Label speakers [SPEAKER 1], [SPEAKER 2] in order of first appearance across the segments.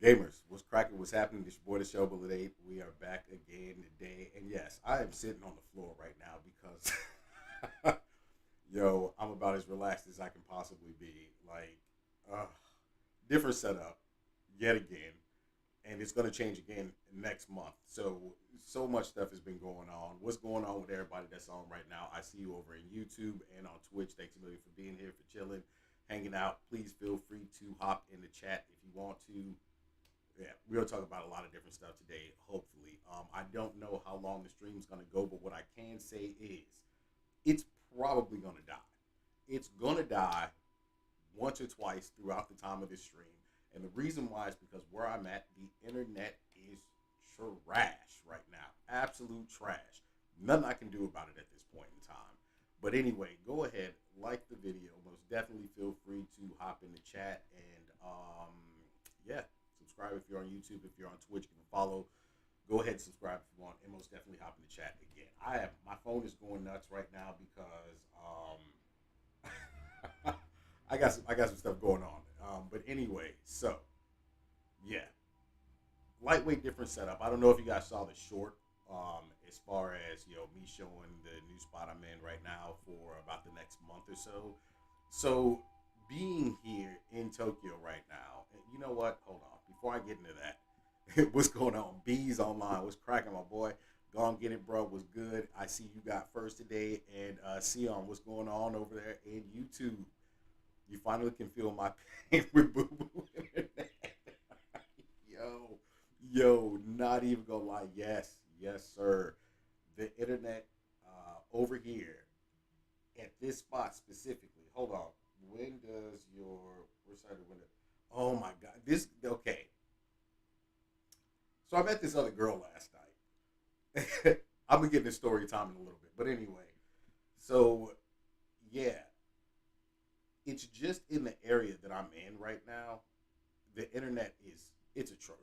[SPEAKER 1] Gamers, what's cracking? What's happening? This your boy, the Show Bullet 8. We are back again today. And yes, I am sitting on the floor right now because, yo, I'm about as relaxed as I can possibly be. Like, uh, different setup yet again. And it's going to change again next month. So much stuff has been going on. What's going on with everybody that's on right now? I see you over in YouTube and on Twitch. Thanks a million for being here, for chilling, hanging out. Please feel free to hop in the chat if you want to. Yeah, we're gonna talk about a lot of different stuff today. Hopefully, I don't know how long the stream's gonna go, but what I can say is, it's probably gonna die. It's gonna die once or twice throughout the time of this stream, and the reason why is because where I'm at, the internet is trash right now, absolute trash. Nothing I can do about it at this point in time. But anyway, go ahead, like the video. Most definitely feel free to hop in the chat and yeah. Subscribe if you're on YouTube. If you're on Twitch, you can follow. Go ahead and subscribe if you want, and most definitely hop in the chat again. My phone is going nuts right now because I got some stuff going on. But anyway, so yeah, lightweight, different setup. I don't know if you guys saw the short. As far as me showing the new spot I'm in right now for about the next month or so. So being here in Tokyo right now, and you know what? Hold on. Before I get into that, what's going on? B's online. What's cracking, my boy? Go on, get it, bro. What's good? I see you got first today. And Sion, what's going on over there in YouTube? You finally can feel my pain with Boo Boo Internet. yo, not even gonna lie. Yes, sir. The internet over here at this spot specifically. Hold on. When does your where's the window? Oh my god. This okay. So I met this other girl last night. I'm gonna get into story time in a little bit. But anyway, so yeah. It's just in the area that I'm in right now. The internet it's atrocious.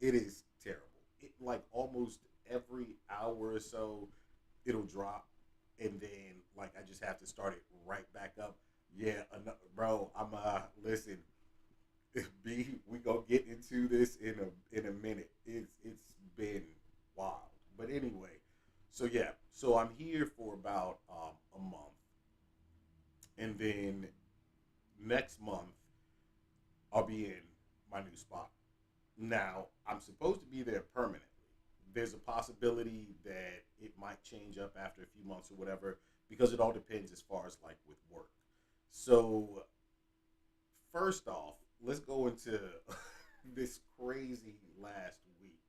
[SPEAKER 1] It is terrible. It like almost every hour or so it'll drop and then like I just have to start it right back up. Yeah, bro, I'm listen. We gonna get into this in a minute. It's been wild, but anyway, so yeah, so I'm here for about a month, and then next month I'll be in my new spot. Now I'm supposed to be there permanently. There's a possibility that it might change up after a few months or whatever because it all depends as far as like with work. So first off, let's go into this crazy last week.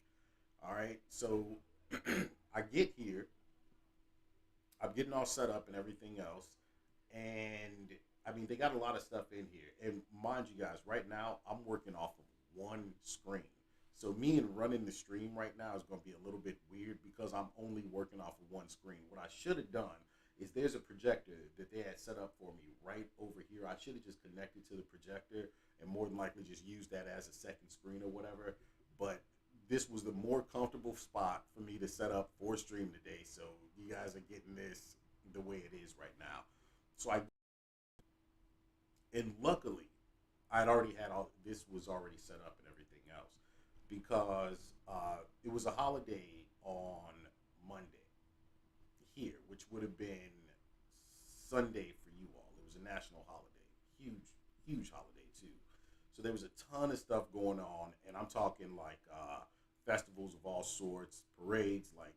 [SPEAKER 1] All right, so I get here, I'm getting all set up and everything else, and I mean they got a lot of stuff in here. And mind you guys, right now I'm working off of one screen. So me and running the stream right now is going to be a little bit weird because I'm only working off of one screen. What I should have done is there's a projector that they had set up for me right over here. I should have just connected to the projector and more than likely just used that as a second screen or whatever. But this was the more comfortable spot for me to set up for stream today. So you guys are getting this the way it is right now. So and luckily, I'd already had all this was already set up and everything else because it was a holiday on Monday here, which would have been Sunday for you all. It was a national holiday, huge holiday too. So there was a ton of stuff going on, and I'm talking like festivals of all sorts, parades, like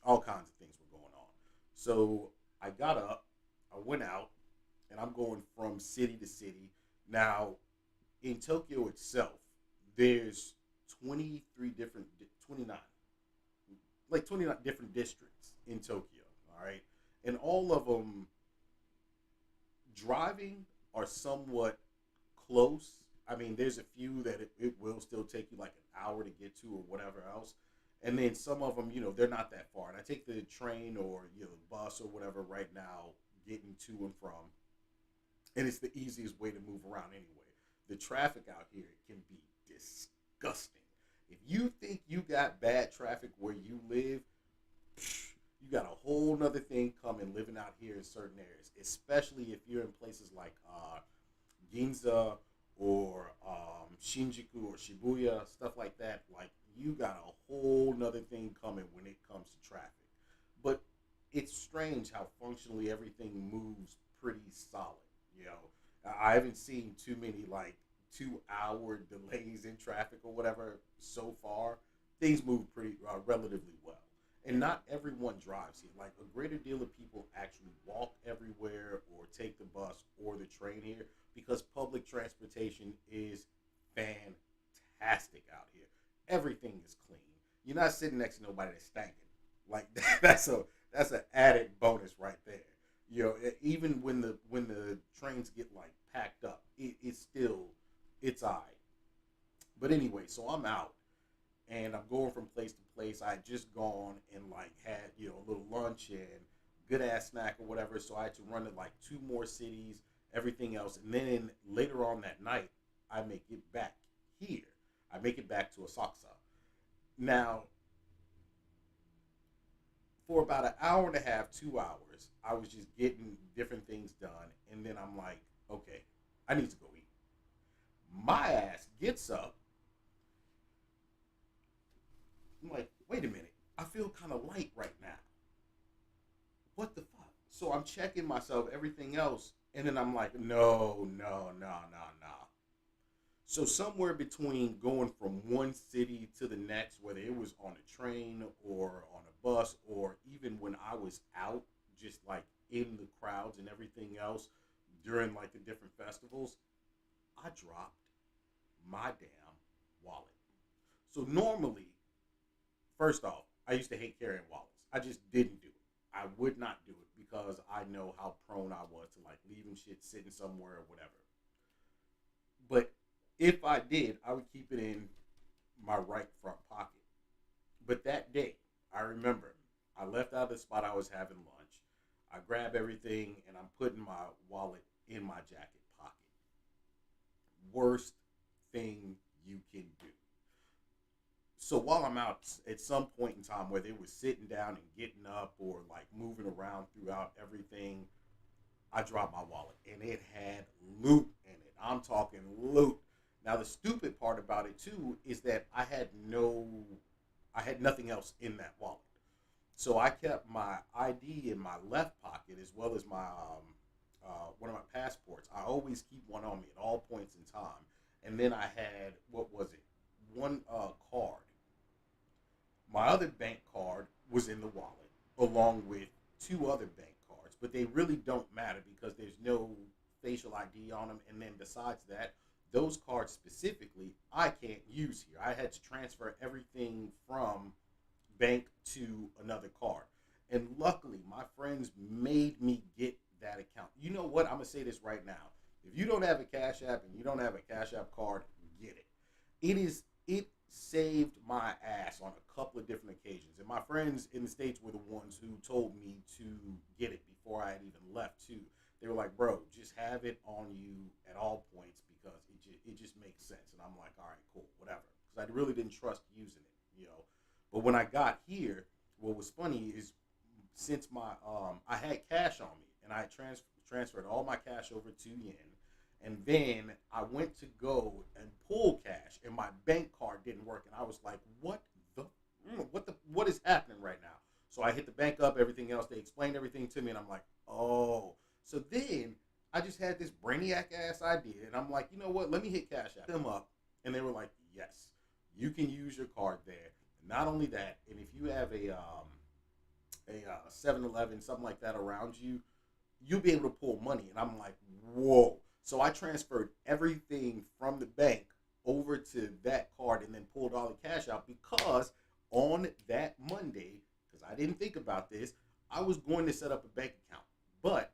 [SPEAKER 1] all kinds of things were going on. So I got up, I went out, and I'm going from city to city. Now, in Tokyo itself, there's 23 different, 29, like 29 different districts in Tokyo, all right? And all of them driving are somewhat close. I mean, there's a few that it will still take you like an hour to get to or whatever else. And then some of them, they're not that far. And I take the train or, bus or whatever right now getting to and from. And it's the easiest way to move around anyway. The traffic out here can be disgusting. If you think you got bad traffic where you live, you got a whole nother thing coming living out here in certain areas, especially if you're in places like Ginza or Shinjuku or Shibuya, stuff like that, like you got a whole nother thing coming when it comes to traffic. But it's strange how functionally everything moves pretty solid. You know, I haven't seen too many like 2 hour delays in traffic or whatever so far. Things move pretty relatively well, and not everyone drives here. Like a greater deal of people actually walk everywhere or take the bus or the train here because public transportation is fantastic out here. Everything is clean. You're not sitting next to nobody that's stinking. Like that's an added bonus right there. You know, even when the trains get like packed up, it's still it's alright. But anyway, so I'm out and I'm going from place to place. I had just gone and like had a little lunch and good ass snack or whatever. So I had to run to like 2 more cities, everything else, and then later on that night, I make it back here. I make it back to Asakusa. Now, for about an hour and a half, 2 hours, I was just getting different things done, and then I'm like, okay, I need to go eat. My ass gets up. I'm like, wait a minute, I feel kind of light right now. What the fuck? So I'm checking myself, everything else, and then I'm like, no, no, no, no, no. So somewhere between going from one city to the next, whether it was on a train or on a bus, or even when I was out, just like in the crowds and everything else during like the different festivals, I dropped my damn wallet. So normally, first off, I used to hate carrying wallets. I just didn't do it. I would not do it because I know how prone I was to like leaving shit sitting somewhere or whatever. But if I did, I would keep it in my right front pocket. But that day, I remember I left out of the spot I was having lunch. I grab everything and I'm putting my wallet in my jacket pocket. Worst thing you can do. So while I'm out, at some point in time, whether it was sitting down and getting up or like moving around throughout everything, I dropped my wallet and it had loot in it. I'm talking loot. Now the stupid part about it too is that I had nothing else in that wallet. So I kept my ID in my left pocket as well as my one of my passports. I always keep one on me at all points in time. And then I had what was it? One card. My other bank card was in the wallet along with 2 other bank cards, but they really don't matter because there's no facial ID on them. And then besides that, those cards specifically, I can't use here. I had to transfer everything from bank to another card. And luckily, my friends made me get that account. You know what? I'm going to say this right now. If you don't have a Cash App and you don't have a Cash App card, get it. It saved my ass on a couple of different occasions. And my friends in the States were the ones who told me to get it before I had even left too. They were like, bro, just have it on you at all points because it just makes sense. And I'm like, all right, cool, whatever. Because I really didn't trust using it. But when I got here, what was funny is since my I had cash on me and I had transferred all my cash over to yen, and then I went to go and pull cash, and my bank card didn't work, and I was like, what is happening right now? So I hit the bank up, everything else. They explained everything to me, and I'm like, oh. So then I just had this brainiac ass idea, and I'm like, you know what? Let me hit Cash App them up, and they were like, yes, you can use your card there. Not only that, and if you have a 7-Eleven, something like that around you, you'll be able to pull money. And I'm like, whoa. So I transferred everything from the bank over to that card and then pulled all the cash out because on that Monday, because I didn't think about this, I was going to set up a bank account. But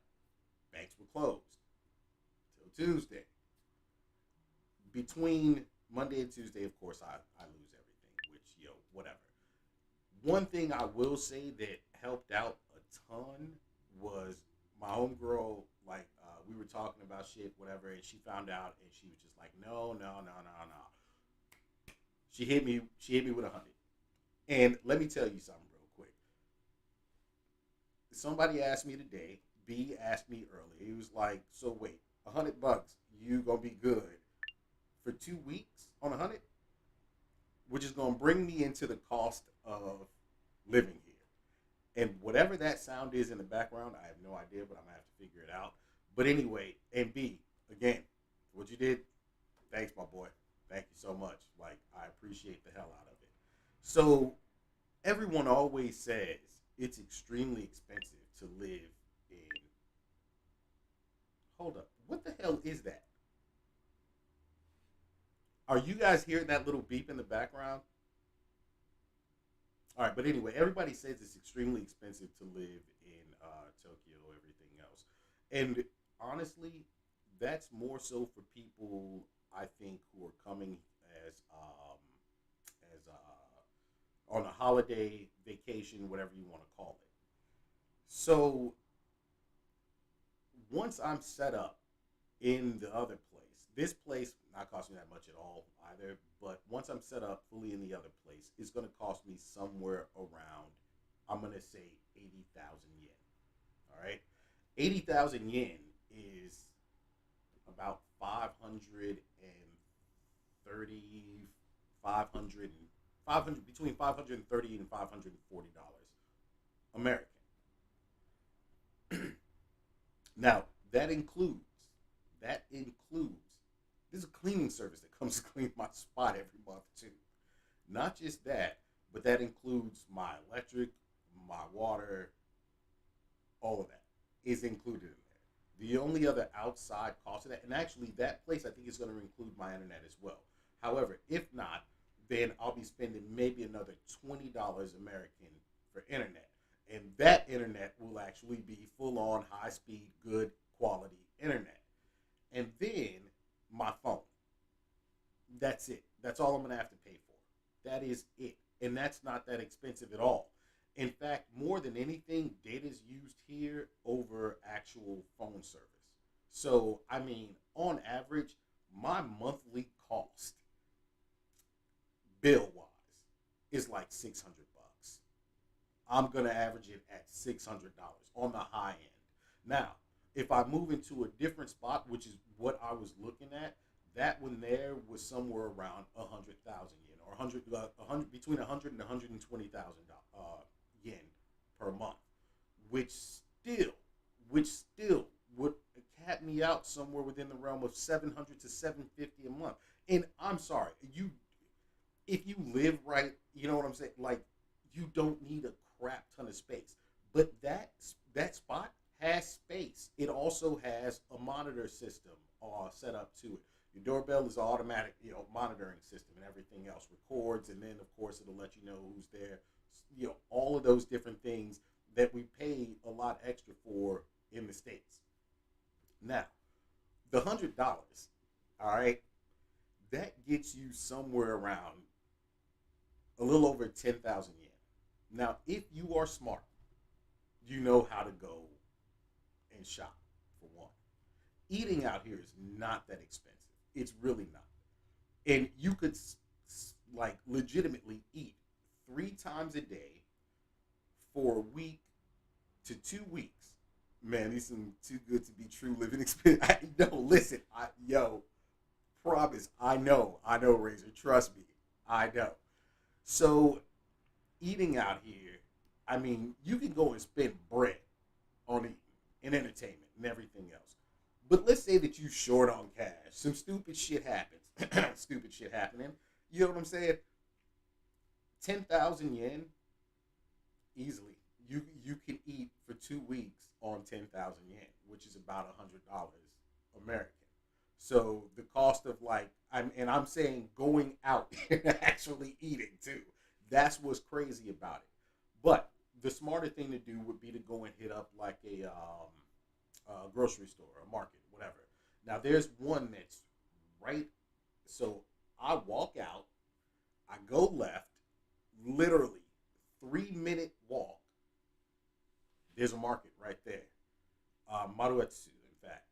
[SPEAKER 1] banks were closed till Tuesday. Between Monday and Tuesday, of course, I lose everything, which, whatever. One thing I will say that helped out a ton was my homegirl, like, we were talking about shit, whatever, and she found out, and she was just like, no, no, no, no, no. She hit me with 100. And let me tell you something real quick. Somebody asked me today, B asked me earlier, he was like, so wait, $100, you gonna be good. for 2 weeks on 100, which is going to bring me into the cost of living here. And whatever that sound is in the background, I have no idea, but I'm going to have to figure it out. But anyway, and B, again, what you did, thanks, my boy. Thank you so much. Like, I appreciate the hell out of it. So, everyone always says it's extremely expensive to live in. Hold up. What the hell is that? Are you guys hearing that little beep in the background? All right, but anyway, everybody says it's extremely expensive to live in Tokyo, everything else. And honestly, that's more so for people, I think, who are coming as on a holiday, vacation, whatever you want to call it. So once I'm set up in the other place, this place not costing that much at all either. But once I'm set up fully in the other place, it's going to cost me somewhere around, I'm going to say 80,000 yen. All right, 80,000 yen is about 530, 500, 500 between 530 and $540 American. Now that includes there's a cleaning service that comes to clean my spot every month too. Not just that, but that includes my electric, my water, all of that is included in there. The only other outside cost of that, and actually that place I think is going to include my internet as well. However, if not, then I'll be spending maybe another $20 American for internet. And that internet will actually be full on high speed, good quality internet. And then my phone. That's it. That's all I'm going to have to pay for. That is it. And that's not that expensive at all. In fact, more than anything, data is used here over actual phone service. So, I mean, on average, my monthly cost, bill wise, is like 600 bucks. I'm going to average it at $600 on the high end. Now, if I move into a different spot, which is what I was looking at, that one there was somewhere around 100,000 yen, or 100 between 100 and 120,000 yen per month, which still, which still would cap me out somewhere within the realm of 700 to 750 a month. And I'm sorry, if you live right, you know what I'm saying. Like, you don't need a crap ton of space, but that spot has space. It also has a monitor system set up to it. Your doorbell is automatic, monitoring system, and everything else records, and then of course it'll let you know who's there. All of those different things that we pay a lot extra for in the States. Now, the $100, all right, that gets you somewhere around a little over 10,000 yen. Now, if you are smart, you know how to go and shop, for one. Eating out here is not that expensive. It's really not. And you could, like, legitimately eat 3 times a day for a week to 2 weeks. Man, these some too good to be true living experience. No, listen, promise, I know, Razor, trust me, I know. So, eating out here, I mean, you can go and spend bread on eating and entertainment and everything else. But let's say that you short on cash. Some stupid shit happens. Stupid shit happening. You know what I'm saying? 10,000 yen, easily. You can eat for 2 weeks on 10,000 yen, which is about $100 American. So the cost of I'm saying going out and actually eating too. That's what's crazy about it. But the smarter thing to do would be to go and hit up like a grocery store, a market, whatever. Now there's one that's right. So I walk out, I go left, literally 3-minute walk. There's a market right there, Maruetsu, in fact.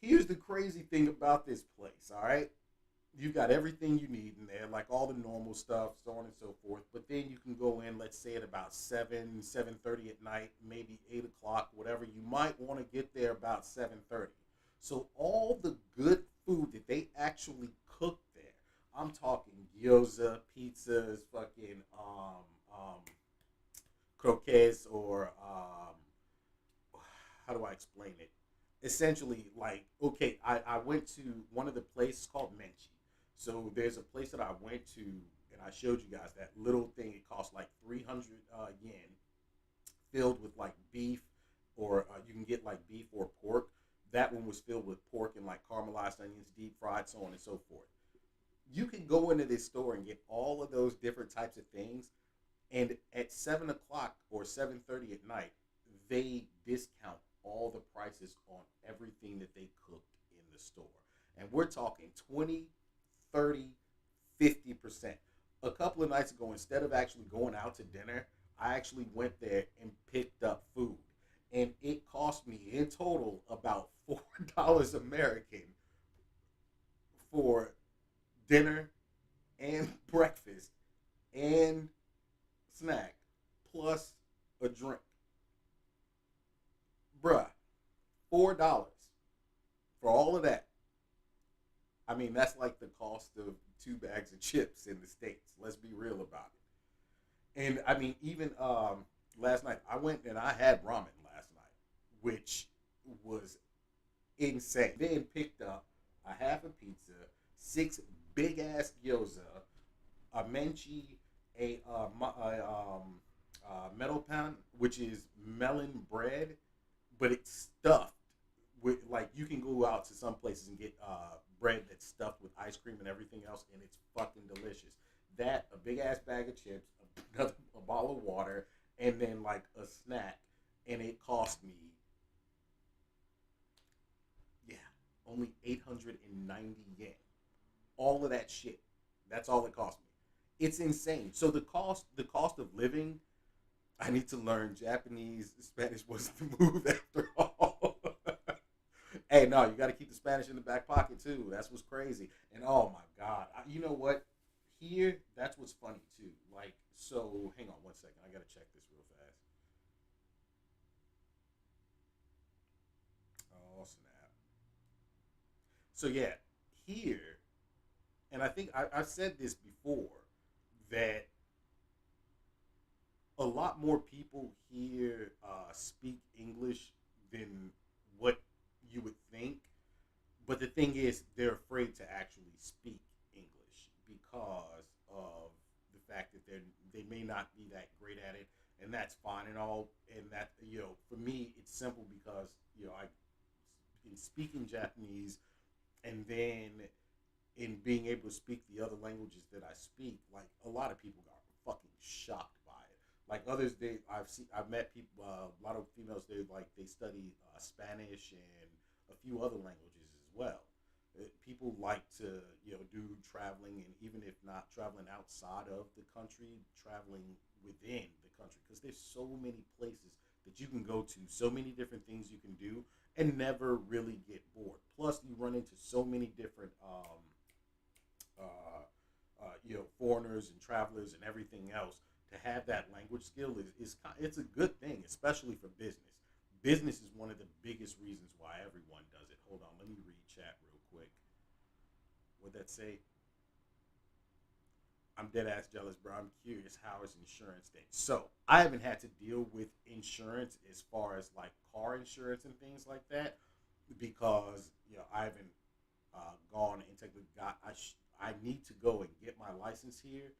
[SPEAKER 1] Here's the crazy thing about this place, all right? You've got everything you need in there, like all the normal stuff, so on and so forth. But then you can go in, let's say at about 7:30 at night, maybe 8 o'clock, whatever. You might want to get there about 7:30. So all the good food that they actually cook there. I'm talking gyoza, pizzas, fucking croquettes, or how do I explain it? Essentially, like, okay, I went to one of the places called Menchi. So there's a place that I went to, and I showed you guys that little thing. It cost like 300 yen, filled with like beef, or you can get like beef or pork. That one was filled with pork and like caramelized onions, deep fried, so on and so forth. You can go into this store and get all of those different types of things, and at 7 o'clock or 7:30 at night, they discount all the prices on everything that they cooked in the store. And we're talking 20, 30, 50%. A couple of nights ago, instead of actually going out to dinner, I actually went there and picked up food. And it cost me in total about $4 American for dinner and breakfast and snack plus a drink. Bruh, $4 for all of that. I mean, that's like the cost of 2 bags of chips in the States. Let's be real about it. And I mean, even last night, I went and I had ramen last night, which was insane. Then picked up a half a pizza, 6 big ass gyoza, a menchi, a metal pan, which is melon bread, but it's stuffed with, like, you can go out to some places and get bread that's stuffed with ice cream and everything else, and it's fucking delicious. That, a big ass bag of chips, a bottle of water, and then like a snack, and it cost me, yeah, only 890 yen. All of that shit. That's all it cost me. It's insane. So the cost of living, I need to learn Japanese. Spanish wasn't the move after all. Hey, no, you got to keep the Spanish in the back pocket too. That's what's crazy. And oh my God, you know what? Here, that's what's funny too. Like, so hang on one second. I got to check this real fast. Oh snap. So yeah, here, and I think I've said this before, that a lot more people here speak English than what you would think. But the thing is, they're afraid to actually speak English because of the fact that they may not be that great at it, and that's fine and all. And that, for me, it's simple because I, in speaking Japanese, and then in being able to speak the other languages that I speak, like, a lot of people got fucking shocked by it. Like, others, I've met people, a lot of females, they study Spanish and a few other languages as well. People like to do traveling, and even if not traveling outside of the country, traveling within the country, because there's so many places that you can go to, so many different things you can do, and never really get bored. Plus, you run into so many different foreigners and travelers and everything else. To have that language skill is it's a good thing, especially for business. Business is one of the biggest reasons why everyone does it. Hold on, let me read chat real quick. What'd that say? I'm dead ass jealous, bro. I'm curious, how is insurance thing? So I haven't had to deal with insurance as far as like car insurance and things like that, because I haven't gone and technically got. I need to go and get my license here.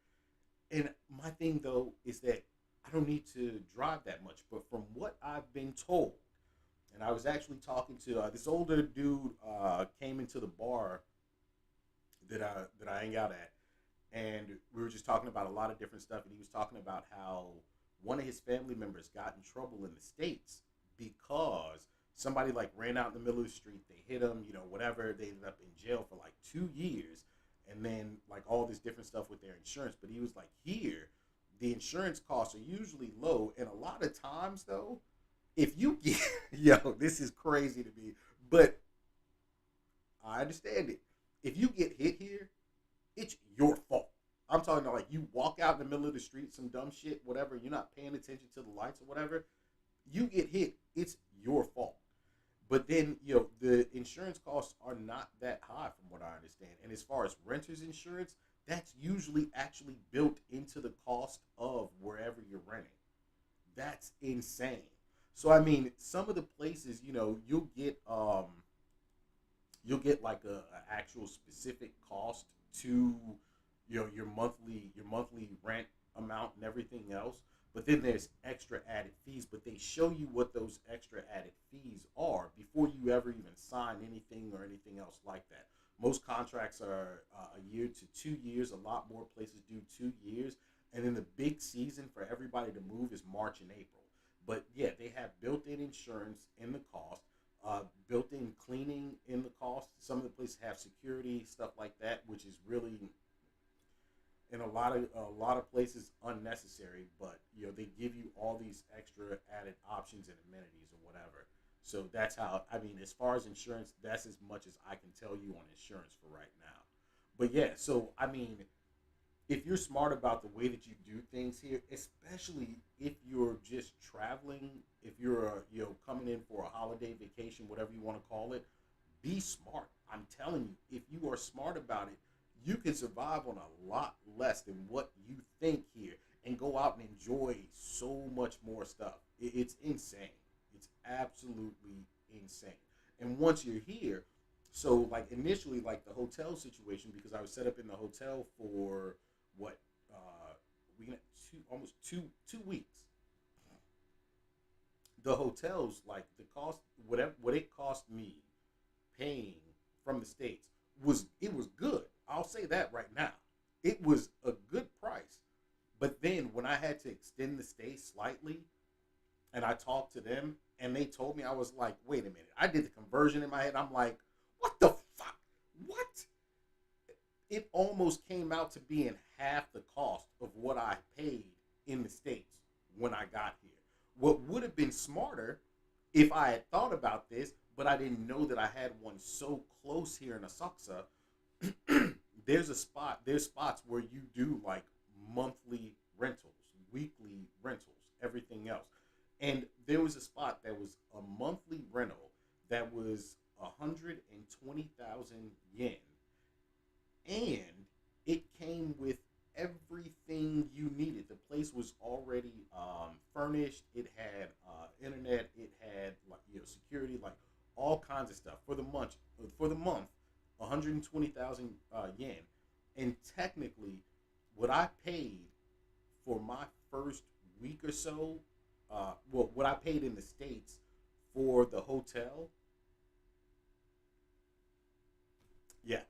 [SPEAKER 1] And my thing though is that I don't need to drive that much. But from what I've been told, and I was actually talking to this older dude, came into the bar that I hang out at, and we were just talking about a lot of different stuff. And he was talking about how one of his family members got in trouble in the States because somebody like ran out in the middle of the street, they hit him, whatever. They ended up in jail for like 2 years, and then like all this different stuff with their insurance. But he was like, here, the insurance costs are usually low, and a lot of times though, if you get this is crazy to me, but I understand it. If you get hit here, it's your fault. I'm talking about, like, you walk out in the middle of the street, some dumb shit, whatever, you're not paying attention to the lights or whatever, you get hit, it's your fault. But then, the insurance costs are not that high from what I understand. And as far as renters insurance, that's usually actually built into the cost of wherever you're renting. That's insane. So I mean, some of the places, you'll get like a actual specific cost to your monthly rent amount and everything else. But then there's extra added fees, but they show you what those extra added fees are before you ever even sign anything or anything else like that. Most contracts are a year to 2 years. A lot more places do 2 years. And then the big season for everybody to move is March and April. But yeah, they have built-in insurance in the cost, built-in cleaning in the cost. Some of the places have security stuff like that, which is really in a lot of places unnecessary. But they give you all these extra added options and amenities or whatever. So that's how, I mean, as far as insurance, that's as much as I can tell you on insurance for right now. But yeah, so I mean, if you're smart about the way that you do things here, especially if you're just traveling, if you're coming in for a holiday vacation, whatever you want to call it, be smart. I'm telling you, if you are smart about it, you can survive on a lot less than what you think here and go out and enjoy so much more stuff. It's insane. It's absolutely insane. And once you're here, so like initially, like the hotel situation, because I was set up in the hotel for what we almost two weeks. The hotels, like the cost, whatever what it cost me paying from the states, it was good. I'll say that right now. It was a good price. But then when I had to extend the stay slightly, and I talked to them, and they told me, I was like, wait a minute. I did the conversion in my head. I'm like, what the fuck? What? It almost came out to being half the cost of what I paid in the States when I got here. What would have been smarter if I had thought about this, but I didn't know that I had one so close here in Asakusa. There's spots where you do like monthly rentals, weekly rentals, everything else. And there was a spot that was a monthly rental that was 120,000 yen, and it came with everything you needed. The place was already furnished. It had internet. It had like security, like all kinds of stuff for the month. For the month, 120,000 yen, and technically, what I paid for my first week or so, what I paid in the States for the hotel, yeah,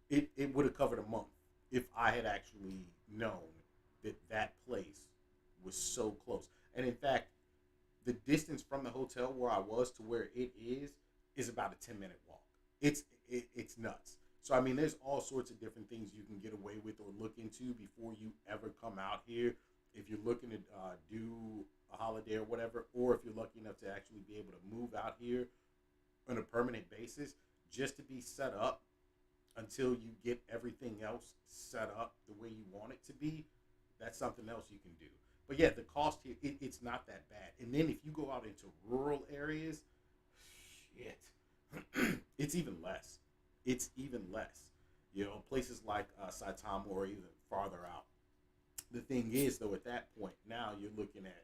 [SPEAKER 1] it would have covered a month if I had actually known that that place was so close. And in fact, the distance from the hotel where I was to where it is about a 10-minute walk. It's nuts. So I mean, there's all sorts of different things you can get away with or look into before you ever come out here. If you're looking to do a holiday or whatever, or if you're lucky enough to actually be able to move out here on a permanent basis, just to be set up until you get everything else set up the way you want it to be, that's something else you can do. But yeah, the cost here, it's not that bad. And then if you go out into rural areas, shit, it's even less. It's even less. Places like Saitama or even farther out. The thing is, though, at that point, now you're looking at,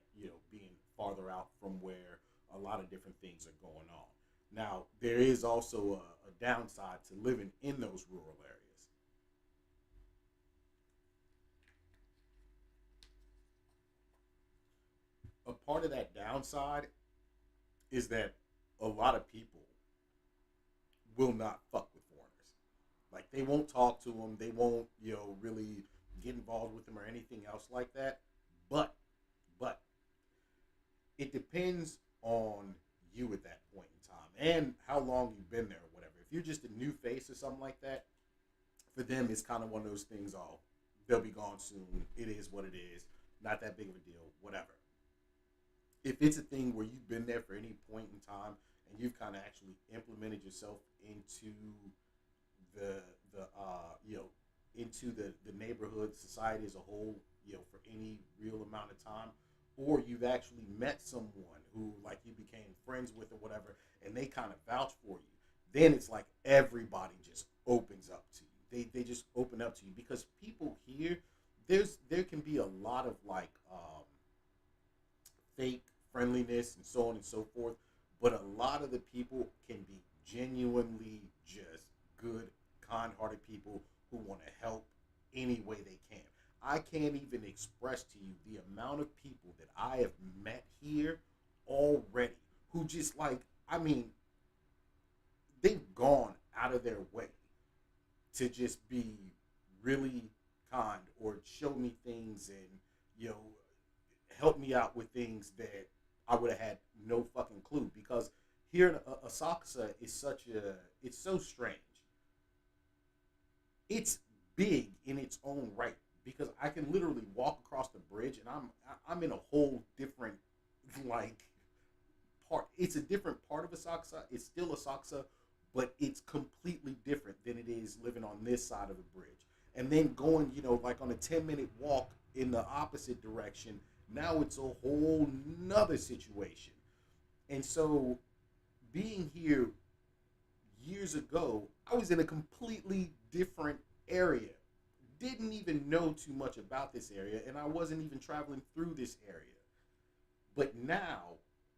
[SPEAKER 1] being farther out from where a lot of different things are going on. Now, there is also a downside to living in those rural areas. A part of that downside is that a lot of people will not fuck with foreigners. Like, they won't talk to them. They won't, really get involved with them or anything else like that. But, but, it depends on you at that point in time and how long you've been there or whatever. If you're just a new face or something like that, for them, it's kind of one of those things. Oh, they'll be gone soon. It is what it is. Not that big of a deal. Whatever. If it's a thing where you've been there for any point in time and you've kind of actually implemented yourself into the neighborhood, society as a whole, for any real amount of time, or you've actually met someone who like you became friends with or whatever, and they kind of vouch for you, then it's like everybody just opens up to you. They just open up to you because people here, there can be a lot of like fake friendliness and so on and so forth, but a lot of the people can be genuinely just good, kind-hearted people who want to help any way they can. I can't even express to you the amount of people that I have met here already who just like, I mean, they've gone out of their way to just be really kind or show me things and you know help me out with things that I would have had no fucking clue because here in Asakusa is such a it's so strange. It's big in its own right because I can literally walk across the bridge and I'm in a whole different like part. It's a different part of Asakusa. It's still Asakusa, but it's completely different than it is living on this side of the bridge. And then going, like on a 10-minute walk in the opposite direction, now it's a whole nother situation. And so being here years ago, I was in a completely different area. Didn't even know too much about this area, and I wasn't even traveling through this area. But now,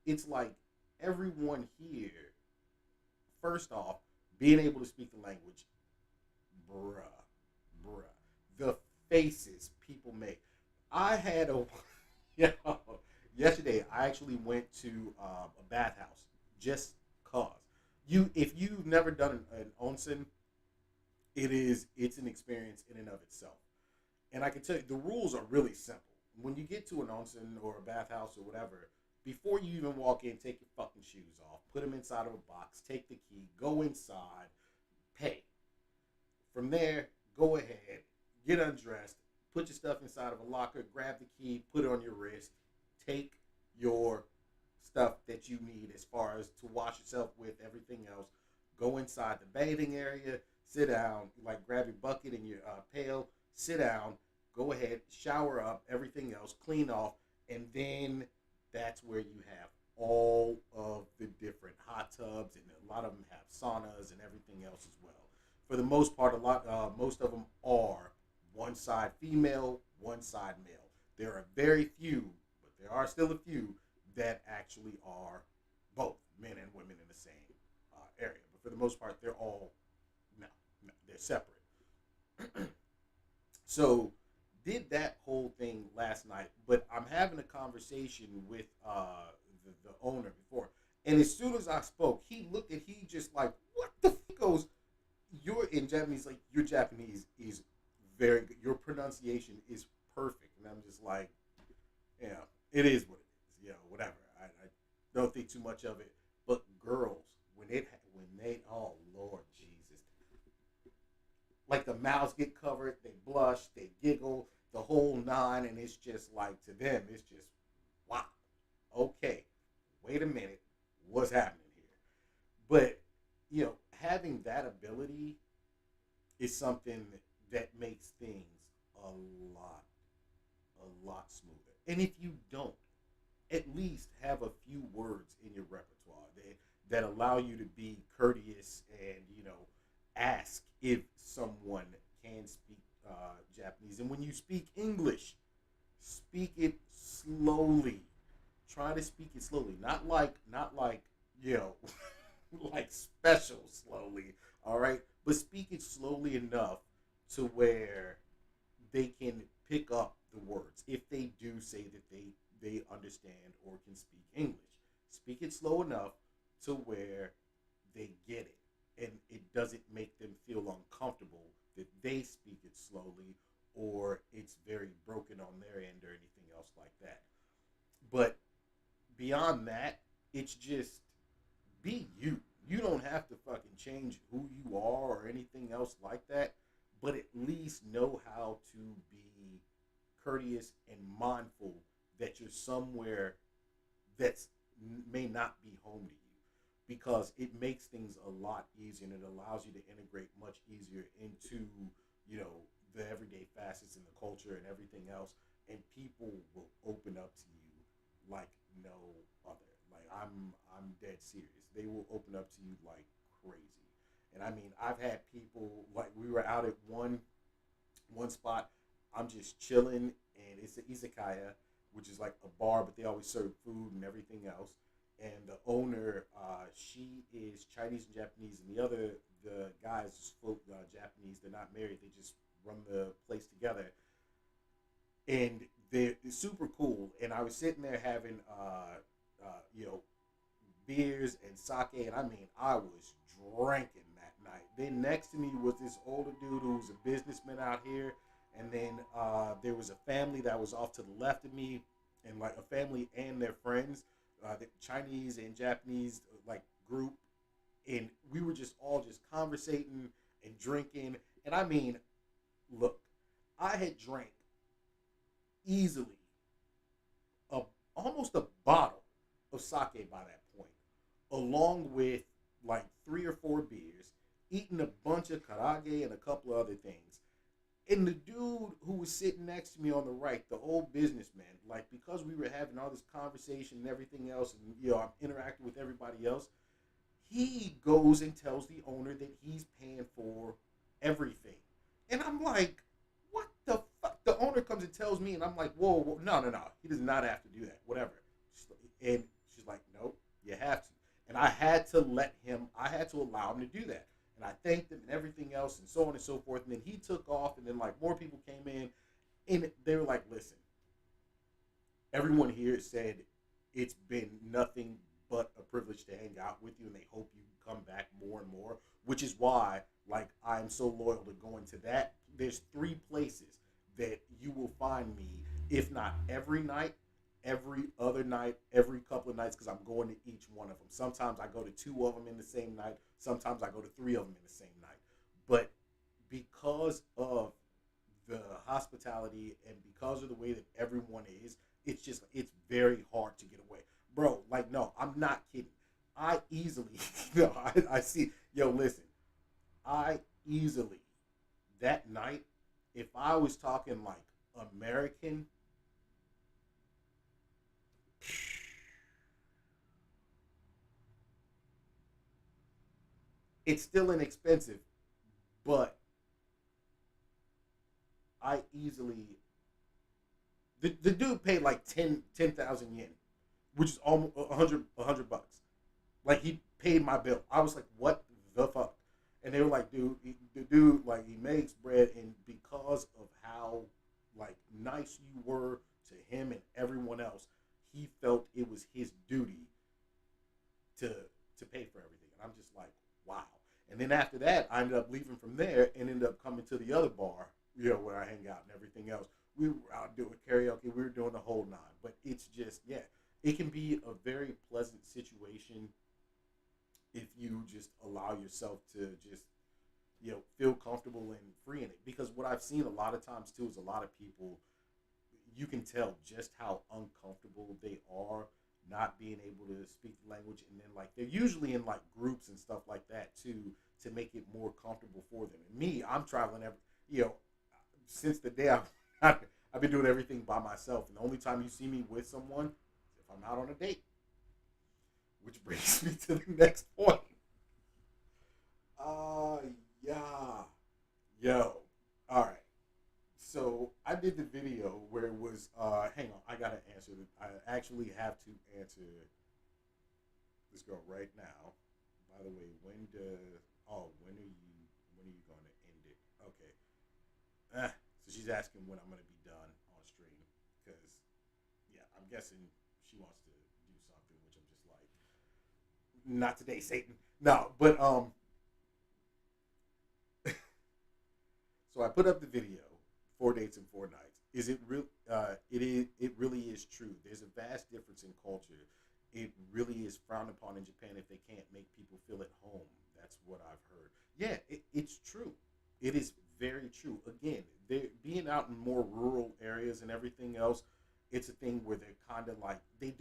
[SPEAKER 1] it's like everyone here, first off, being able to speak the language, bruh, bruh. The faces people make. I had a, you know, yesterday I actually went to a bathhouse just cause. If you've never done an onsen, it's an experience in and of itself. And I can tell you the rules are really simple. When you get to an onsen or a bathhouse or whatever, before you even walk in, take your fucking shoes off, put them inside of a box, take the key, go inside, pay. From there, go ahead, get undressed, put your stuff inside of a locker, grab the key, put it on your wrist, take your stuff that you need as far as to wash yourself with, everything else. Go inside the bathing area, sit down, like grab your bucket and your pail, sit down, go ahead, shower up, everything else, clean off, and then that's where you have all of the different hot tubs, and a lot of them have saunas and everything else as well. For the most part, most of them are one side female, one side male. There are very few, but there are still a few that actually are both men and women in the same area. But for the most part, they're all no, they're separate. So did that whole thing last night, but I'm having a conversation with the owner before, and as soon as I spoke, he just like, what the f-? He goes, you're in Japanese, like your Japanese is very good, your pronunciation is perfect, and I'm just like, yeah, it is what it is, whatever. I don't think too much of it, but girls, when they oh Lord Jesus, like the mouths get covered, they blush, they giggle, the whole nine, and it's just like to them, it's just wow. Okay, wait a minute, what's happening here? But having that ability is something that makes things a lot, a lot smoother. And if you don't, at least have a few words in your repertoire that allow you to be courteous and ask if someone can speak Japanese. And when you speak English, speak it slowly. Try to speak it slowly, not like like special slowly. All right, but speak it slowly enough to where they can pick up the words if they do say that they understand or can speak English. Speak it slow enough to where they get it and it doesn't make them feel uncomfortable that they speak it slowly or it's very broken on their end or anything else like that. But beyond that, it's just be you. You don't have to fucking change who you are or anything else like that, but at least know how to be courteous and mindful that you're somewhere that's may not be home to you, because it makes things a lot easier and it allows you to integrate much easier into the everyday facets in the culture and everything else, and people will open up to you like no other. I'm dead serious. They will open up to you like crazy. And I mean, I've had people like we were out at one spot. I'm just chilling, and it's an izakaya, which is like a bar, but they always serve food and everything else. And the owner, she is Chinese and Japanese, and the guys is full Japanese. They're not married. They just run the place together, and they're super cool. And I was sitting there having, you know, beers and sake, and I mean, I was drinking that night. Then next to me was this older dude who was a businessman out here, and then there was a family that was off to the left of me, and like a family and their friends, the Chinese and Japanese like group, and we were just all just conversating and drinking, and I mean, look, I had drank easily a almost a bottle of sake by that point, along with like 3 or 4 beers, eating a bunch of karage and a couple of other things. And the dude who was sitting next to me on the right, the old businessman, like because we were having all this conversation and everything else, and you know, I'm interacting with everybody else, he goes and tells the owner that he's paying for everything. And I'm like, what the fuck? The owner comes and tells me, and I'm like, whoa, whoa, no, no, no. He does not have to do that. Whatever. And she's like, nope, you have to. And I had to allow him to do that. And I thanked him and everything else and so on and so forth. And then he took off, and then like more people came in, and they were like, listen, everyone here said it's been nothing but a privilege to hang out with you, and they hope you come back more and more, which is why like I'm so loyal to going to that. There's 3 places that you will find me, if not every night, every other night, every couple of nights, because I'm going to each one of them. Sometimes I go to 2 of them in the same night. Sometimes I go to 3 of them in the same night. But because of the hospitality and because of the way that everyone is, it's very hard to get away, bro. Like, no, I'm not kidding. I easily, no, I see. Yo, listen, I easily that night, if I was talking like American, it's still inexpensive, but I easily the dude paid like 10,000 yen, which is almost a hundred bucks. Like he paid my bill. I was like, what the fuck? And they were like, dude, the dude like he makes bread, and because of how like nice you were to him and everyone else, he felt it was his duty to pay for everything. And I'm just like, wow. And then after that, I ended up leaving from there and ended up coming to the other bar, you know, where I hang out and everything else. We were out doing karaoke. We were doing the whole nine. But it's just, yeah, it can be a very pleasant situation if you just allow yourself to just, you know, feel comfortable and free in it. Because what I've seen a lot of times too is a lot of people, you can tell just how uncomfortable they are not being able to speak the language, and then like they're usually in like groups and stuff like that too, to make it more comfortable for them. And me, I'm traveling every, you know, since the day I've been doing everything by myself, and the only time you see me with someone is if I'm out on a date, which brings me to the next point. uh yeah, yo, all right. So I did the video where it was. Hang on, I gotta answer. I actually have to answer this girl right now. By the way, when are you going to end it? Okay. So she's asking when I'm gonna be done on stream, because yeah, I'm guessing she wants to do something, which I'm just like, not today, Satan. No, but so I put up the video, 4 dates and 4 nights. Is it real? It really is true. There's a vast difference in culture. It really is frowned upon in Japan if they can't make people feel at home. That's what I've heard. Yeah, it's true. It is very true. Again, they being out in more rural areas and everything else, it's a thing where they're kind of like they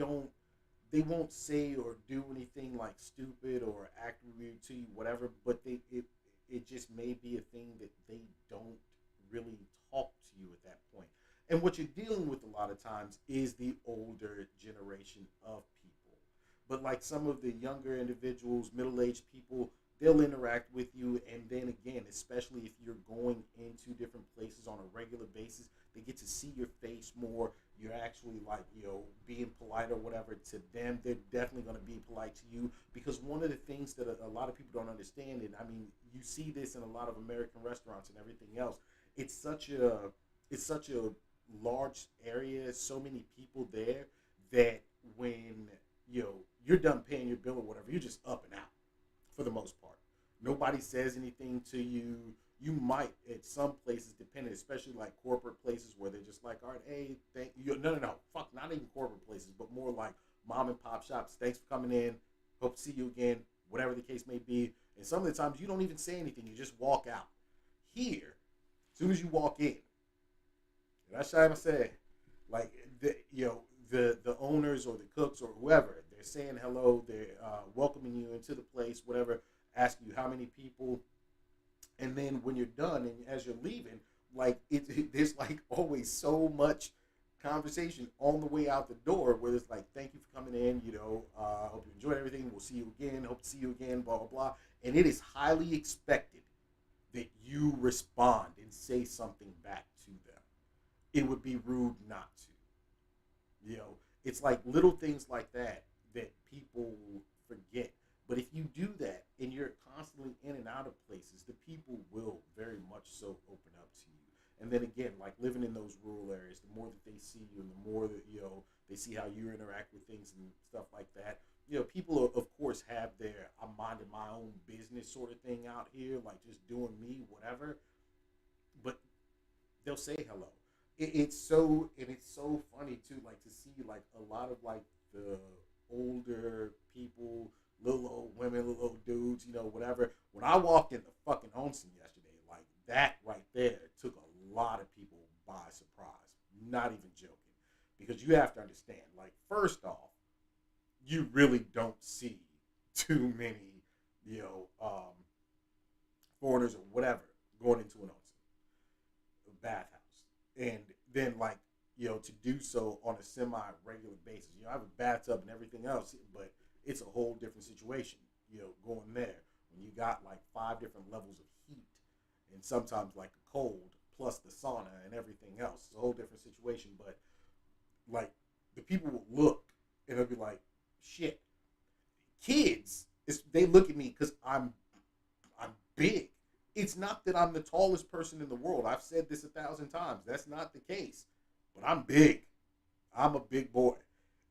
[SPEAKER 1] won't say or do anything like stupid or act weird to you, whatever. But it just may be a thing that they don't really talk to you at that point. And what you're dealing with a lot of times is the older generation of people. But like some of the younger individuals, middle-aged people, they'll interact with you, and then again, especially if you're going into different places on a regular basis, they get to see your face more. You're actually like, being polite or whatever to them. They're definitely going to be polite to you, because one of the things that a lot of people don't understand, and I mean, you see this in a lot of American restaurants and everything else. It's such a large area, so many people there, that when you're done paying your bill or whatever, you're just up and out for the most part. Nobody says anything to you. You might at some places, depending, especially like corporate places, where they're just like, all right, hey, thank you. No, fuck, not even corporate places, but more like mom and pop shops. Thanks for coming in. Hope to see you again. Whatever the case may be. And some of the times you don't even say anything. You just walk out. Here, as soon as you walk in, that's what I say. Like the owners or the cooks or whoever, they're saying hello. They're welcoming you into the place. Whatever. Ask you how many people. And then when you're done and as you're leaving, like there's like always so much conversation on the way out the door, where it's like, thank you for coming in, hope you enjoyed everything, we'll see you again, hope to see you again, blah blah blah. And it is highly expected that you respond and say something back to them. It would be rude not to. It's like little things like that that people forget. But if you do that and you're constantly in and out of places, the people will very much so open up to you. And then again, like living in those rural areas, the more that they see you and the more that, they see how you interact with things and stuff like that. People of course have their I'm minding my own business sort of thing out here, like just doing me, whatever. But they'll say hello. It's so funny too, like to see like a lot of like the older people, little old women, little old dudes, whatever. When I walked in the fucking onsen yesterday, like that right there took a lot of people by surprise. Not even joking. Because you have to understand, like, first off, you really don't see too many, foreigners or whatever going into an onsen, a bathhouse. And then, like, to do so on a semi-regular basis. I have a bathtub and everything else, but it's a whole different situation, going there. When you got, like, 5 different levels of heat and sometimes, like, a cold plus the sauna and everything else. It's a whole different situation, but, like, the people will look and they'll be like, shit. Kids, they look at me because I'm big. It's not that I'm the tallest person in the world. I've said this 1,000 times. That's not the case. But I'm big. I'm a big boy.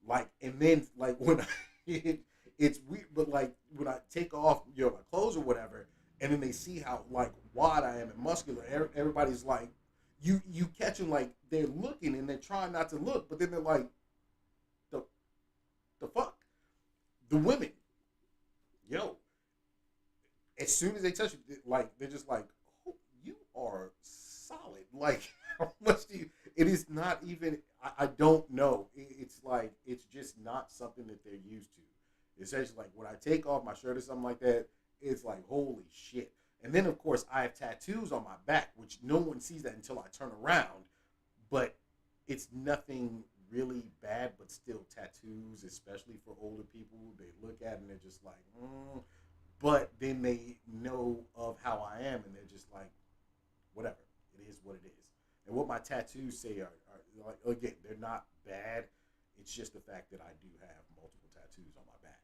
[SPEAKER 1] Like, and then, like, when it's weird, but, like, when I take off, my clothes or whatever, and then they see how, like, wide I am and muscular, everybody's like, you catch them, like, they're looking and they're trying not to look, but then they're like, the fuck? The women, as soon as they touch you, like, they're just like, oh, you are solid. Like, how much do you, it is not even, I don't know. It's like, it's just not something that they're used to. Essentially, like, when I take off my shirt or something like that, it's like, holy shit. And then, of course, I have tattoos on my back, which no one sees that until I turn around. But it's nothing really bad, but still tattoos, especially for older people, they look at it and they're just like, But then they know of how I am, and they're just like, whatever. It is what it is. And what my tattoos say are like, again, they're not bad. It's just the fact that I do have multiple tattoos on my back.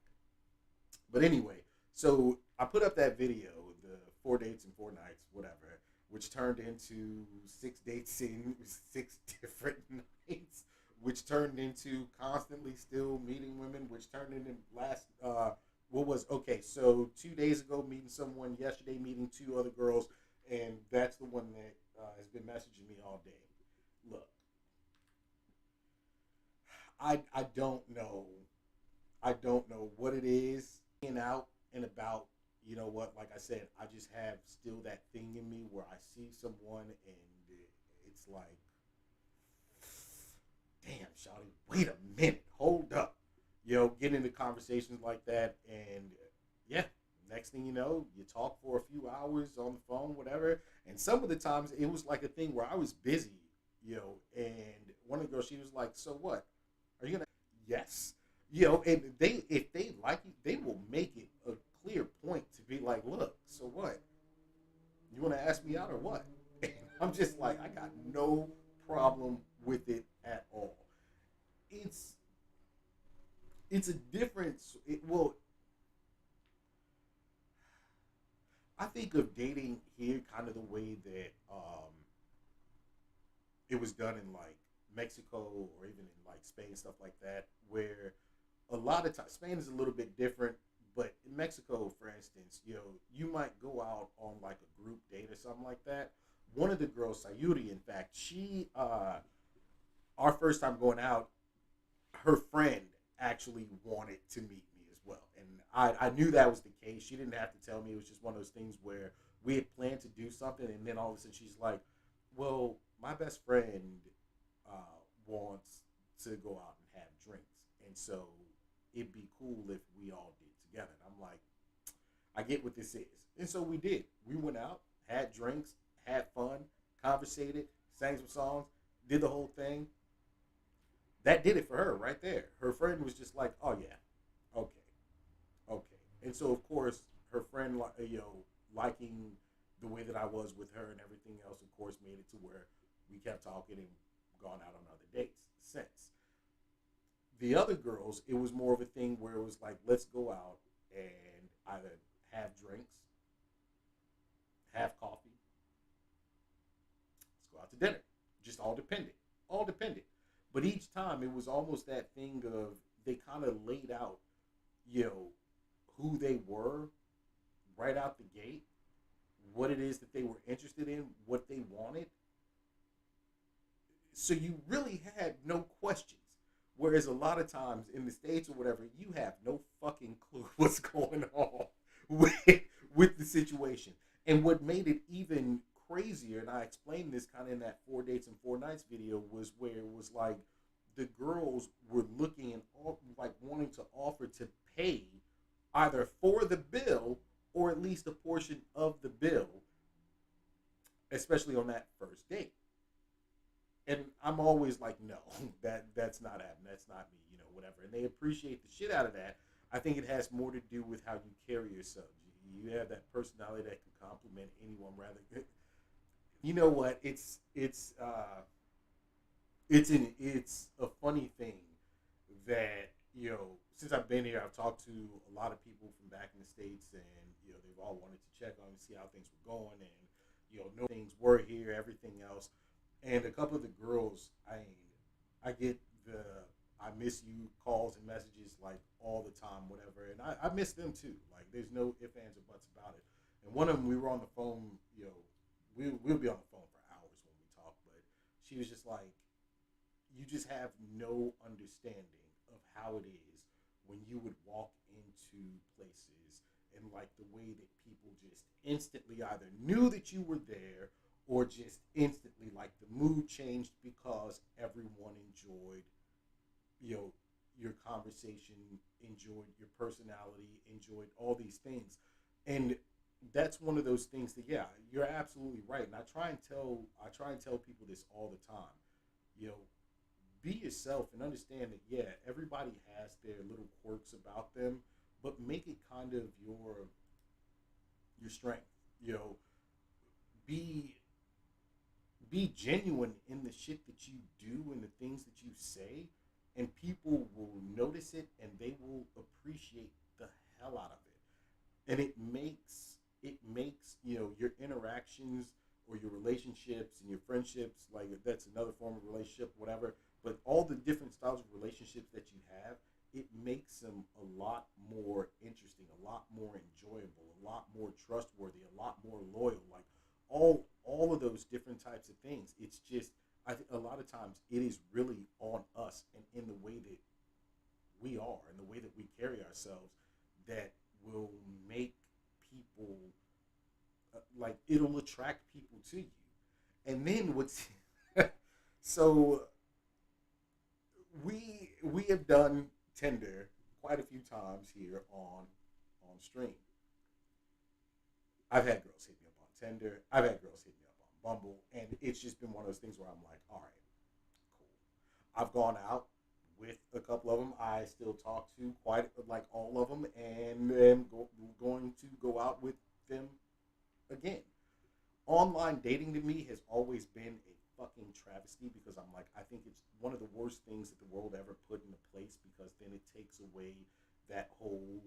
[SPEAKER 1] But anyway, so I put up that video, the 4 dates and 4 nights, whatever, which turned into 6 dates in 6 different nights, which turned into constantly still meeting women, which turned into so 2 days ago meeting someone, yesterday meeting 2 other girls, and that's the one that has been messaging me all day. Look, I don't know. I don't know what it is. Being out and about, you know what? Like I said, I just have still that thing in me where I see someone and it's like, damn, shawty, wait a minute, hold up. Get into conversations like that, and yeah, next thing you know, you talk for a few hours on the phone, whatever. And some of the times it was like a thing where I was busy, and one of the girls, she was like, so what? Are you gonna? Yes. You know, and they if they like you, they will make it a clear point to be like, look, so what? You want to ask me out or what? And I'm just like, I got no problem with it at all. It's it's a difference. Well, I think of dating here kind of the way that it was done in like Mexico or even in like Spain, stuff like that, where a lot of times Spain is a little bit different, but in Mexico, for instance, you know, you might go out on like a group date or something like that. One of the girls, Sayuri, in fact, she our first time going out, her friend actually wanted to meet me as well. And I knew that was the case. She didn't have to tell me. It was just one of those things where we had planned to do something, and then all of a sudden she's like, well, my best friend wants to go out and have drinks. And so it'd be cool if we all did together. And I'm like, I get what this is. And so we did. We went out, had drinks, had fun, conversated, sang some songs, did the whole thing. That did it for her right there. Her friend was just like, "Oh yeah, okay, okay." And so of course, her friend, liking the way that I was with her and everything else, of course, made it to where we kept talking and gone out on other dates since. The other girls, it was more of a thing where it was like, let's go out and either have drinks, have coffee, let's go out to dinner. Just all depended. All depended. But each time it was almost that thing of they kind of laid out, you know, who they were right out the gate, what it is that they were interested in, what they wanted. So you really had no questions. Whereas a lot of times in the States or whatever, you have no fucking clue what's going on with, with the situation. And what made it even crazier, and I explained this kind of in that 4 dates and 4 nights video, was where it was like the girls were looking and like wanting to offer to pay either for the bill or at least a portion of the bill, especially on that first date. And I'm always like, no, that's not happening. That's not me, you know, whatever. And they appreciate the shit out of that. I think it has more to do with how you carry yourself. You have that personality that can compliment anyone rather. You know what? It's a funny thing that, you know, since I've been here, I've talked to a lot of people from back in the States, and you know they've all wanted to check on and see how things were going, and you know things were here, everything else. And a couple of the girls, I get the I miss you calls and messages like all the time, whatever, and I miss them too. Like there's no ifs, ands, or buts about it. And one of them, we were on the phone, you know, we'll be on the phone for hours when we talk, but she was just like, you just have no understanding of how it is when you would walk into places and like the way that people just instantly either knew that you were there or just instantly like the mood changed because everyone enjoyed, you know, your conversation, enjoyed your personality, enjoyed all these things. And that's one of those things that, yeah, you're absolutely right. And I try and tell people this all the time. You know, be yourself and understand that, yeah, everybody has their little quirks about them, but make it kind of your strength. You know, be be genuine in the shit that you do and the things that you say, and people will notice it and they will appreciate the hell out of it. And it makes you know your interactions or your relationships and your friendships, like that's another form of relationship, whatever. But all the different styles of relationships that you have, it makes them a lot more interesting, a lot more enjoyable, a lot more trustworthy, a lot more loyal. Like all of those different types of things. It's just I think a lot of times it is really on us and in the way that we are and the way that we carry ourselves that will make people like it'll attract people to you. And then what's so we have done Tinder quite a few times here on stream. I've had girls hit me up on Tinder. I've had girls hit me up on Bumble, and it's just been one of those things where I'm like, all right, cool. I've gone out with a couple of them. I still talk to quite like all of them, and am going to go out with them again. Online dating to me has always been a fucking travesty because I'm like, I think it's one of the worst things that the world ever put into place because then it takes away that whole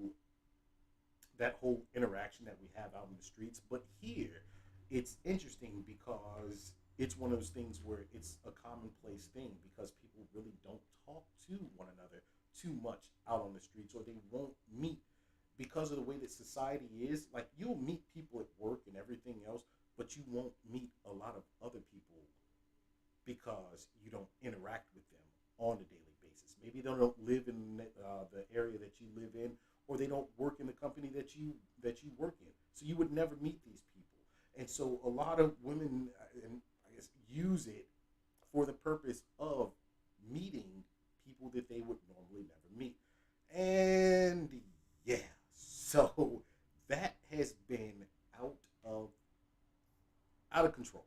[SPEAKER 1] interaction that we have out in the streets. But here, it's interesting because it's one of those things where it's a commonplace thing because people really don't talk to one another too much out on the streets, or they won't meet because of the way that society is. Like, you'll meet people at work and everything else, but you won't meet a lot of other people because you don't interact with them on a daily basis. Maybe they don't live in the area that you live in, or they don't work in the company that you work in. So you would never meet these people. And so a lot of women, and I guess, use it for the purpose of meeting people that they would normally never meet. And yeah, so that has been out of out of control.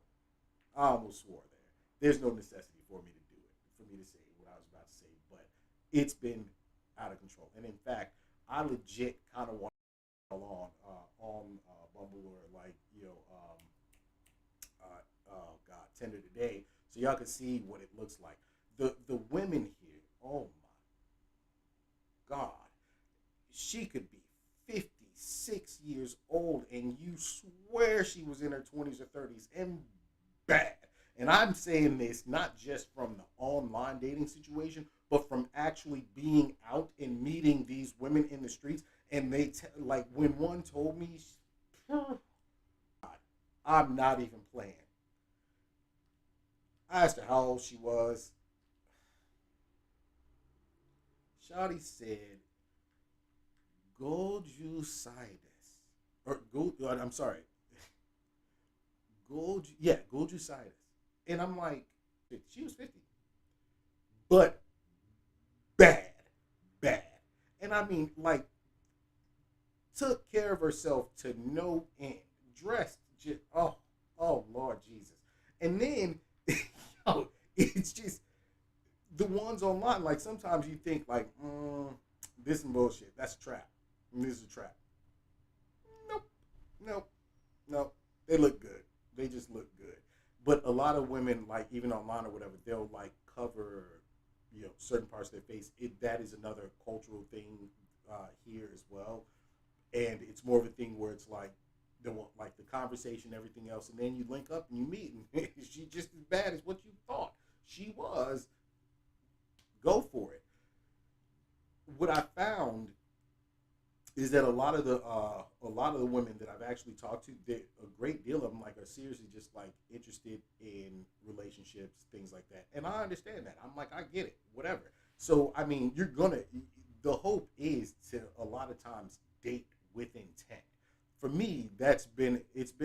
[SPEAKER 1] I almost swore there. There's no necessity for me to do it, for me to say what I was about to say, but it's been out of control. And in fact, I legit kind of want to on Bumble, or like, God, Tinder today, so y'all can see what it looks like. The women here, oh my God, she could be 56 years old, and you swear she was in her 20s or 30s, and bad. And I'm saying this not just from the online dating situation, but from actually being out and meeting these women in the streets. And like, when one told me, I'm not even playing. I asked her how old she was. Shawty said, Gojusitis. Or, I'm sorry. Gojusitis. And I'm like, she was 50. But bad. Bad. And I mean, like, took care of herself to no end. Dressed just, oh, Lord Jesus. And then, yo, it's just, the ones online, like, sometimes you think, like, this is bullshit. That's a trap. This is a trap. Nope. Nope. Nope. They look good. They just look good. But a lot of women, like, even online or whatever, they'll like cover, certain parts of their face. That is another cultural thing here as well, and it's more of a thing where it's like the conversation, everything else, and then you link up and you meet, and she's just as bad as what you thought she was. Go for it. What I found is that a lot of the women that I've actually talked to, a great deal of them, like, are seriously just like interested in relationships, things like that. And I understand that. I'm like, I get it, whatever. So I mean, the hope is to a lot of times date with intent. For me, it's been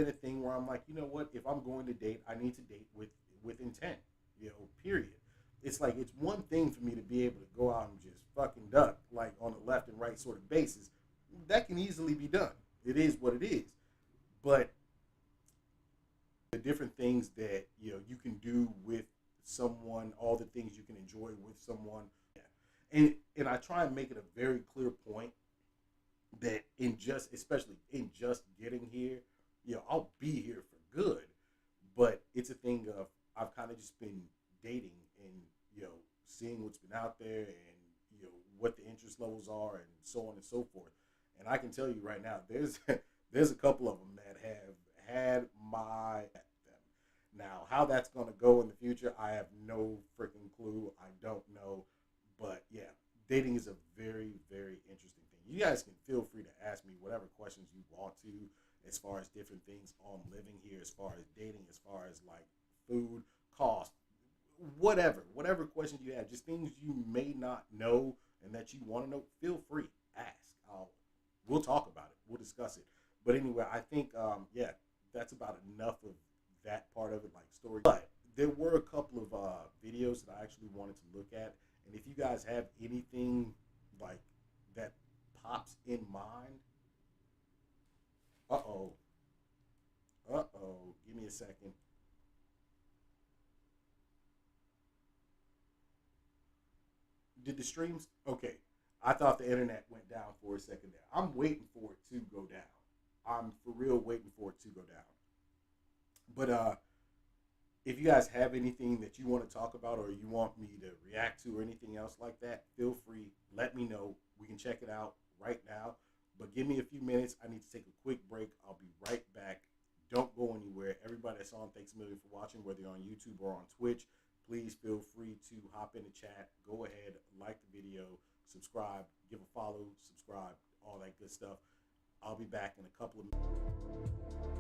[SPEAKER 1] a thing where I'm like, you know what? If I'm going to date, I need to date with intent. Period. It's like, it's one thing for me to be able to go out and just fucking duck, like, on a left and right sort of basis. That can easily be done. It is what it is. But the different things that you can do with someone, all the things you can enjoy with someone, and I try and make it a very clear point that especially in just getting here, I'll be here for good. But it's a thing of, I've kind of just been dating and seeing what's been out there, and what the interest levels are, and so on and so forth. And I can tell you right now, there's a couple of them that have had my them. Now, how that's going to go in the future, I have no freaking clue. I don't know. But yeah, dating is a very, very interesting thing. You guys can feel free to ask me whatever questions you want to, as far as different things on living here, as far as dating, as far as like food, cost, whatever questions you have, just things you may not know and that you want to know. Feel free, ask. We'll talk about it. We'll discuss it. But anyway, I think that's about enough of that part of it, like story. But there were a couple of videos that I actually wanted to look at, and if you guys have anything like that pops in mind, give me a second. Did the streams? Okay. I thought the internet went down for a second there. I'm waiting for it to go down. I'm for real waiting for it to go down. But if you guys have anything that you want to talk about or you want me to react to or anything else like that, feel free. Let me know. We can check it out right now. But give me a few minutes. I need to take a quick break. I'll be right back. Don't go anywhere. Everybody that's on, thanks a million for watching, whether you're on YouTube or on Twitch. Please feel free to hop in the chat. Go ahead, like the video, subscribe, give a follow, subscribe, all that good stuff. I'll be back in a couple of minutes.